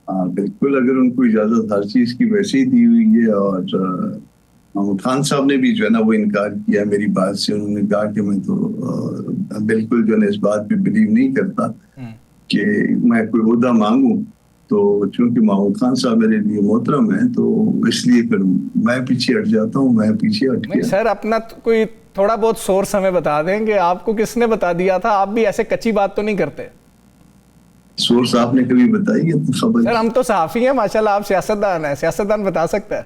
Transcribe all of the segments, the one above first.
بالکل، اگر ان کو اجازت ہر چیز کی ویسے ہی دی ہوئی ہے، اور محمود خان صاحب نے بھی جو ہے نا وہ انکار کیا میری بات سے. انہوں نے کہا کہ میں تو بالکل جو ہے نا اس بات پہ بلیو نہیں کرتا کہ میں کوئی عہدہ مانگوں. تو چونکہ محمود خان صاحب میرے لیے محترم ہیں تو اس لیے پھر میں پیچھے ہٹ جاتا ہوں. میں پیچھے ہٹ گیا. سر اپنا کوئی تھوڑا بہت سورس ہمیں بتا دیں کہ آپ کو کس نے بتا دیا تھا؟ آپ بھی ایسے کچی بات تو نہیں کرتے. سورس آپ نے کبھی بتائی ہے خبر؟ سر ہم تو صحافی ہیں ماشاءاللہ، آپ سیاستدان ہیں، سیاستدان بتا سکتا ہے.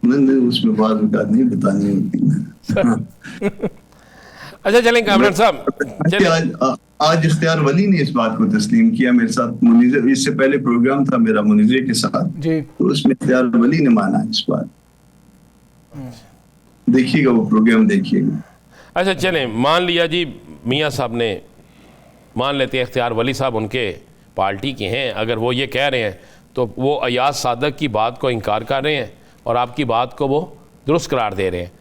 نہیں، اس میں بعض اوقات نہیں بتانی ہوتی. اچھا چلیں کامران صاحب، آج اختیار ولی نے اس بات کو تسلیم کیا میرے ساتھ. منیظر، اس سے پہلے پروگرام تھا میرا منیظر کے ساتھ جی، تو اس میں اختیار ولی نے مانا اس بات. دیکھیے گا وہ پروگرام، دیکھیے گا. اچھا چلیں، مان لیا جی میاں صاحب نے، مان لیتے ہیں اختیار ولی صاحب ان کے پارٹی کے ہیں، اگر وہ یہ کہہ رہے ہیں تو وہ ایاز صادق کی بات کو انکار کر رہے ہیں اور آپ کی بات کو وہ درست قرار دے رہے ہیں.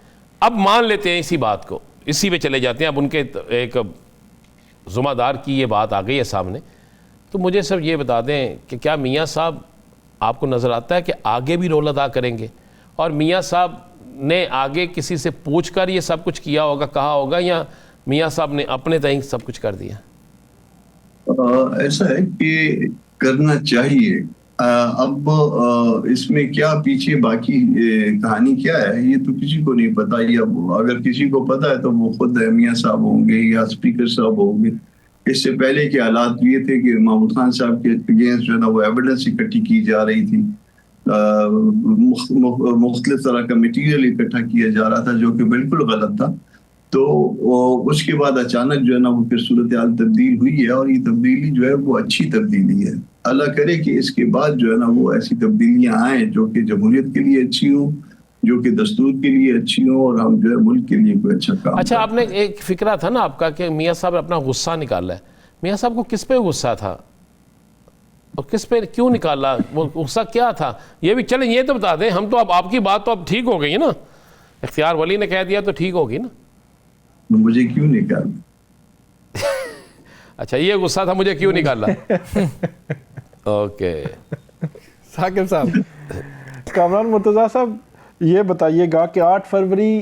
اب مان لیتے ہیں اسی بات کو، اسی پہ چلے جاتے ہیں. اب ان کے ایک ذمہ دار کی یہ بات آ گئی ہے سامنے، تو مجھے صرف یہ بتا دیں کہ کیا میاں صاحب آپ کو نظر آتا ہے کہ آگے بھی رول ادا کریں گے، اور میاں صاحب نے آگے کسی سے پوچھ کر یہ سب کچھ کیا ہوگا، کہا ہوگا، یا میاں صاحب نے اپنے تئیں سب کچھ کر دیا؟ ایسا ہے کہ کرنا چاہیے. اب اس میں کیا پیچھے باقی کہانی کیا ہے یہ تو کسی کو نہیں پتا. یا اگر کسی کو پتا ہے تو وہ خود میاں صاحب ہوں گے یا اسپیکر صاحب ہوں گے. اس سے پہلے کے حالات یہ تھے کہ محمود خان صاحب کے اگینسٹ جو ہے نا وہ ایویڈنس اکٹھی کی جا رہی تھی، مختلف طرح کا مٹیریل اکٹھا کیا جا رہا تھا جو کہ بالکل غلط تھا. تو اس کے بعد اچانک جو ہے نا وہ پھر صورتحال تبدیل ہوئی ہے، اور یہ تبدیلی جو ہے وہ اچھی تبدیلی ہے. اللہ کرے کہ اس کے بعد جو ہے نا وہ ایسی تبدیلیاں آئیں جو کہ جمہوریت کے لیے اچھی ہوں، جو کہ دستور کے لیے اچھی ہوں، اور ہم جو ہے ملک کے لیے کوئی اچھا کام. اچھا، آپ نے ایک فکرہ تھا نا آپ کا کہ میاں صاحب اپنا غصہ نکالا ہے. میاں صاحب کو کس پہ غصہ تھا اور کس پہ کیوں نکالا؟ وہ غصہ کیا تھا یہ بھی چلیں یہ تو بتا دیں. ہم تو اب آپ کی بات تو اب ٹھیک ہو گئی نا، اختیار ولی نے کہہ دیا تو ٹھیک ہوگی نا. مجھے کیوں نکالا؟ اچھا یہ غصہ تھا مجھے کیوں نکالا. اوکے ثاقب صاحب. کامران مرتضیٰ صاحب یہ بتائیے گا کہ 8 فروری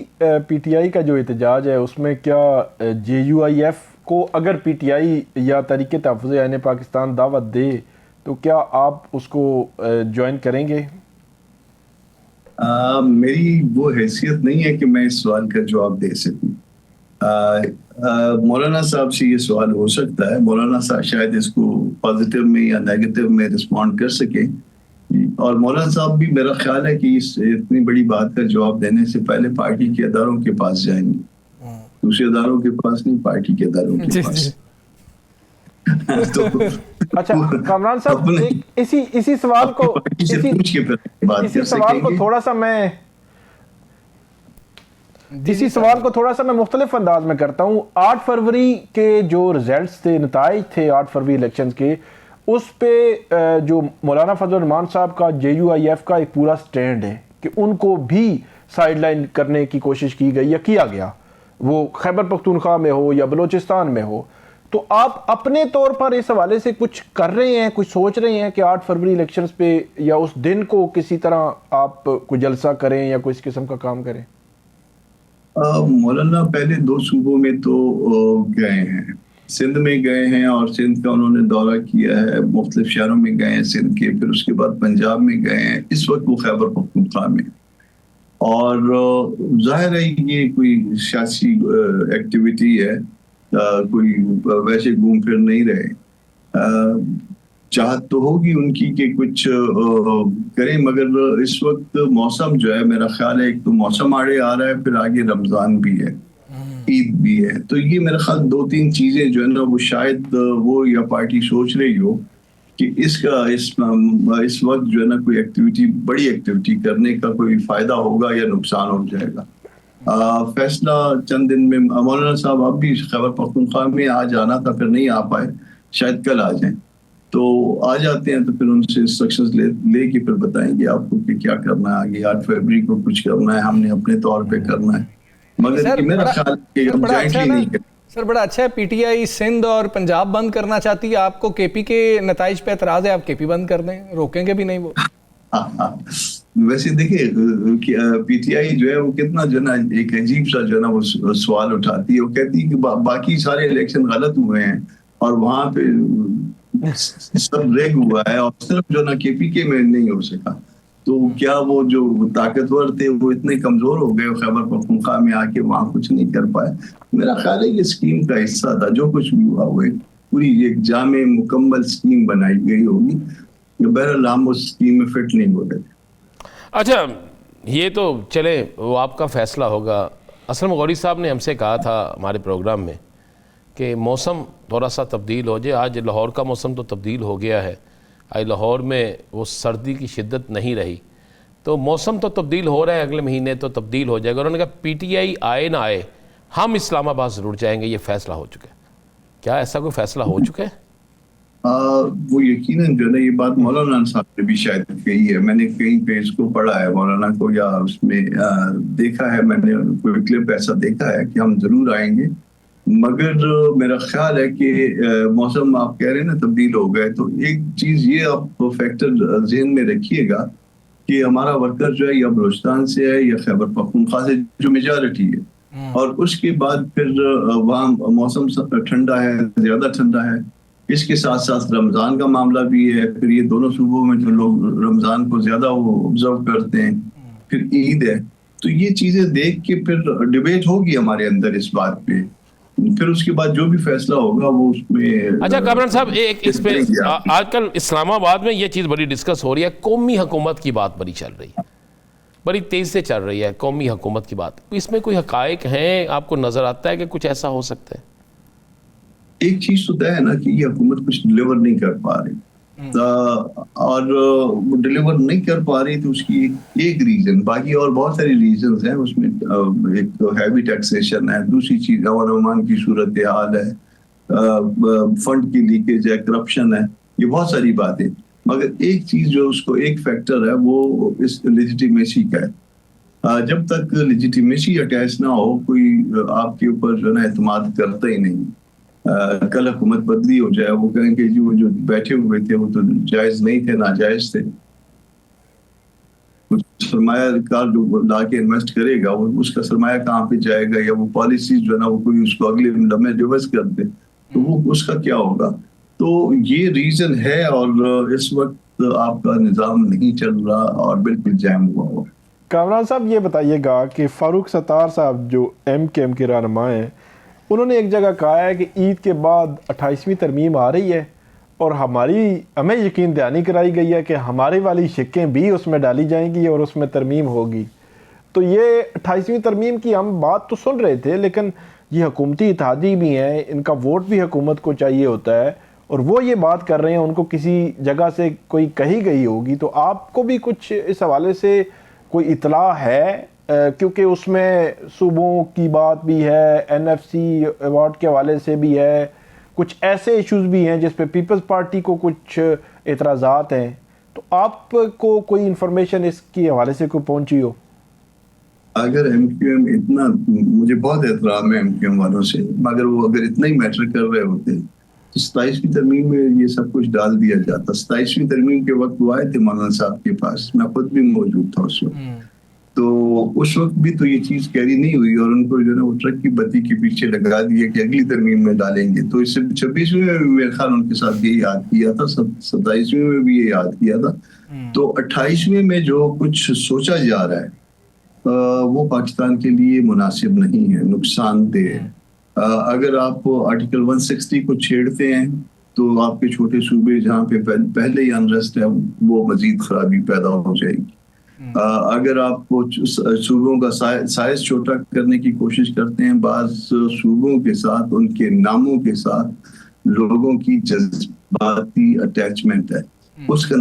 پی ٹی آئی کا جو احتجاج ہے اس میں کیا جے یو آئی ایف کو اگر پی ٹی آئی یا تحریک تحفظ عین پاکستان دعوت دے تو کیا آپ اس کو جوائن کریں گے؟ میری وہ حیثیت نہیں ہے کہ میں اس سوال کا جواب دے سکوں. مولانا صاحب سے یہ سوال ہو سکتا ہے، مولانا صاحب شاید اس کو پازیٹیو میں یا نیگیٹو میں رسپونڈ کر سکیں. اور مولانا صاحب بھی میرا خیال ہے کہ اس اتنی بڑی بات کا جواب دینے سے پہلے پارٹی کے اداروں کے پاس جائیں گے، دوسرے اداروں کے پاس نہیں، پارٹی کے اداروں کے پاس. اچھا کامران صاحب اسی سوال کو تھوڑا سا میں مختلف انداز میں کرتا ہوں. 8 فروری کے جو ریزلٹس تھے، نتائج تھے 8 فروری الیکشنز کے، اس پہ جو مولانا فضل الرحمان صاحب کا جے یو آئی ایف کا ایک پورا سٹینڈ ہے کہ ان کو بھی سائیڈ لائن کرنے کی کوشش کی گئی یا کیا گیا، وہ خیبر پختونخوا میں ہو یا بلوچستان میں ہو. تو آپ اپنے طور پر اس حوالے سے کچھ کر رہے ہیں، کچھ سوچ رہے ہیں کہ 8 فروری الیکشنز پہ یا اس دن کو کسی طرح آپ کوئی جلسہ کریں یا کوئی اس قسم کا کام کریں؟ مولانا پہلے 2 صوبوں میں تو گئے ہیں، سندھ میں گئے ہیں اور سندھ کا انہوں نے دورہ کیا ہے، مختلف شہروں میں گئے ہیں سندھ کے، پھر اس کے بعد پنجاب میں گئے ہیں، اس وقت وہ خیبر پختونخوا میں. اور ظاہر ہے یہ کوئی سیاسی ایکٹیویٹی ہے، کوئی ویسے گھوم پھر نہیں رہے. چاہت تو ہوگی ان کی کہ کچھ کریں، مگر اس وقت موسم جو ہے میرا خیال ہے ایک تو موسم آڑے آ رہا ہے، پھر آگے رمضان بھی ہے، عید بھی ہے، تو یہ میرا خیال 2-3 چیزیں جو ہے نا وہ شاید وہ یا پارٹی سوچ رہی ہو کہ اس وقت جو ہے نا کوئی ایکٹیویٹی، بڑی ایکٹیویٹی کرنے کا کوئی فائدہ ہوگا یا نقصان ہو جائے گا. فیصلہ چند دن میں. مولانا صاحب اب بھی خیبر پختونخوا میں آج آنا تھا، پھر نہیں آ پائے، شاید کل آ جائیں. تو آ جاتے ہیں تو پھر ان سے انسٹرکشنز لے کے پھر بتائیں گے آپ کو کہ کیا کرنا ہے آگے. 8 فروری کو کچھ کرنا ہے، ہم نے اپنے طور پہ کرنا ہے، مگر میرا خیال ہے کہ ہم جوائنٹلی نہیں کریں. سر بڑا اچھا ہے, پی ٹی آئی سندھ اور پنجاب بند کرنا چاہتی ہے, آپ کو کے پی کے نتائج پہ اعتراض ہے, آپ کے پی بند کر دیں, روکیں گے بھی نہیں وہ؟ ویسے دیکھیں پی ٹی آئی جو ہے وہ کتنا جو ہے نا ایک عجیب سا جو ہے نا وہ سوال اٹھاتی ہے. وہ کہتی ہے کہ باقی سارے الیکشن غلط ہوئے ہیں اور وہاں پہ سب ریگ ہوا ہے اور صرف جو نا کے پی کے میں نہیں ہو سکا. تو کیا وہ جو طاقتور تھے وہ اتنے کمزور ہو گئے خیبر پختونخوا میں آ کے وہاں کچھ نہیں کر پائے؟ میرا خیال ہے یہ اسکیم کا حصہ تھا. جو کچھ بھی ہوا وہ پوری ایک جامع مکمل اسکیم بنائی گئی ہوگی. بہرحال ہم اس اسکیم میں فٹ نہیں ہو رہے. اچھا یہ تو چلے وہ آپ کا فیصلہ ہوگا. اسلم غوری صاحب نے ہم سے کہا تھا ہمارے پروگرام میں کہ موسم تھوڑا سا تبدیل ہو جائے. آج لاہور کا موسم تو تبدیل ہو گیا ہے, آج لاہور میں وہ سردی کی شدت نہیں رہی, تو موسم تو تبدیل ہو رہا ہے, اگلے مہینے تو تبدیل ہو جائے گا. انہوں نے کہا پی ٹی آئی آئے نہ آئے ہم اسلام آباد ضرور جائیں گے, یہ فیصلہ ہو چکا ہے. کیا ایسا کوئی فیصلہ ہو چکا ہے؟ وہ یقیناً جو ہے نا یہ بات مولانا صاحب نے بھی شاید کہی ہے. میں نے کہیں پہ اس کو پڑھا ہے مولانا کو, یا اس میں دیکھا ہے, میں نے کوئی کلپ ایسا دیکھا ہے کہ ہم ضرور آئیں گے. مگر میرا خیال ہے کہ موسم آپ کہہ رہے ہیں نا تبدیل ہو گئے, تو ایک چیز یہ آپ فیکٹر ذہن میں رکھیے گا کہ ہمارا ورکر جو ہے یا بلوچستان سے ہے یا خیبر پختونخوا سے جو میجارٹی ہے, اور اس کے بعد پھر وہاں موسم ٹھنڈا ہے, زیادہ ٹھنڈا ہے. اس کے ساتھ ساتھ رمضان کا معاملہ بھی ہے. پھر یہ دونوں صوبوں میں جو لوگ رمضان کو زیادہ وہ آبزرو کرتے ہیں, پھر عید ہے. تو یہ چیزیں دیکھ کے پھر ڈیبیٹ ہوگی ہمارے اندر اس بات پہ. پھر اس کے بعد جو بھی فیصلہ ہوگا وہ اس میں. اچھا کامران صاحب ایک اس پہ آج کل اسلام آباد میں یہ چیز بڑی ڈسکس ہو رہی ہے, قومی حکومت کی بات بڑی چل رہی ہے, بڑی تیز سے چل رہی ہے قومی حکومت کی بات. اس میں کوئی حقائق ہیں, آپ کو نظر آتا ہے کہ کچھ ایسا ہو سکتا ہے؟ ایک چیز تو طے ہے نا کہ یہ حکومت کچھ ڈلیور نہیں کر پا رہی, اور وہ ڈلیور نہیں کر پا رہی تو اس کی ایک ریزن, باقی اور بہت ساری ریزنز ہیں اس میں. ایک ہیوی ٹیکسیشن ہے, دوسری چیز امن امان کی صورتحال ہے, فنڈ کی لیکیج ہے, کرپشن ہے, یہ بہت ساری باتیں. مگر ایک چیز جو اس کو ایک فیکٹر ہے وہ اس لیجیٹیمیسی کا ہے. جب تک لیجیٹیمیسی اٹیچ نہ ہو کوئی آپ کے اوپر جو ہے نا اعتماد کرتا ہی نہیں. کل حکومت بدلی ہو جائے, وہ کہیں کہ جی وہ جو بیٹھے ہوئے تھے وہ تو جائز نہیں تھے, ناجائز تھے. سرمایہ کار جو لا کے انویسٹ کرے گا وہ اس کا سرمایہ کہاں پہ جائے گا, یا وہ پالیسیز جو ہے نا وہ کوئی اس کو اگلے لمحے ریورس کر دے تو وہ اس کا کیا ہوگا. تو یہ ریزن ہے, اور اس وقت آپ کا نظام نہیں چل رہا اور بالکل جیم ہوا ہوا. کامران صاحب یہ بتائیے گا کہ فاروق ستار صاحب جو ایم کے ایم کے رہنما ہیں, انہوں نے ایک جگہ کہا ہے کہ عید کے بعد 28ویں ترمیم آ رہی ہے اور ہمیں یقین دہانی کرائی گئی ہے کہ ہماری والی شکیں بھی اس میں ڈالی جائیں گی اور اس میں ترمیم ہوگی. تو یہ 28ویں ترمیم کی ہم بات تو سن رہے تھے, لیکن یہ حکومتی اتحادی بھی ہیں, ان کا ووٹ بھی حکومت کو چاہیے ہوتا ہے, اور وہ یہ بات کر رہے ہیں, ان کو کسی جگہ سے کوئی کہی گئی ہوگی. تو آپ کو بھی کچھ اس حوالے سے کوئی اطلاع ہے؟ کیونکہ اس میں صوبوں کی بات بھی ہے, این ایف سی ایوارڈ کے حوالے سے بھی ہے, کچھ ایسے ایشوز بھی ہیں جس پہ پیپلز پارٹی کو کچھ اعتراضات ہیں. تو آپ کو کوئی انفارمیشن اس کے حوالے سے کوئی پہنچی ہو؟ اگر ایم کیو ایم اتنا, مجھے بہت احترام ہے ایم کیو ایم والوں سے, مگر وہ اگر اتنا ہی میٹر کر رہے ہوتے تو 27ویں ترمیم میں یہ سب کچھ ڈال دیا جاتا. 27ویں ترمیم کے وقت وہ آئے تھے مولانا صاحب کے پاس, میں خود بھی موجود تھا اس وقت. تو اس وقت بھی تو یہ چیز کیری نہیں ہوئی, اور ان کو جو ہے نا وہ ٹرک کی بتی کے پیچھے لگا دیا کہ اگلی ترمیم میں ڈالیں گے. تو اس سے 26ویں میں بھی میرے خیال ان کے ساتھ یہ یاد کیا تھا, 27ویں میں بھی یہ یاد کیا تھا. تو 28ویں میں جو کچھ سوچا جا رہا ہے وہ پاکستان کے لیے مناسب نہیں ہے, نقصان دہ ہے. اگر آپ آرٹیکل 160 کو چھیڑتے ہیں تو آپ کے چھوٹے صوبے جہاں پہ پہلے ہی انریسٹ ہے وہ مزید خرابی پیدا ہو جائے گی. اگر آپ صوبوں کا سائز چھوٹا کرنے کی کوشش کرتے ہیں, بعض صوبوں کے ساتھ ان کے ناموں کے ساتھ لوگوں کی جذباتی اٹیچمنٹ ہے, اس کا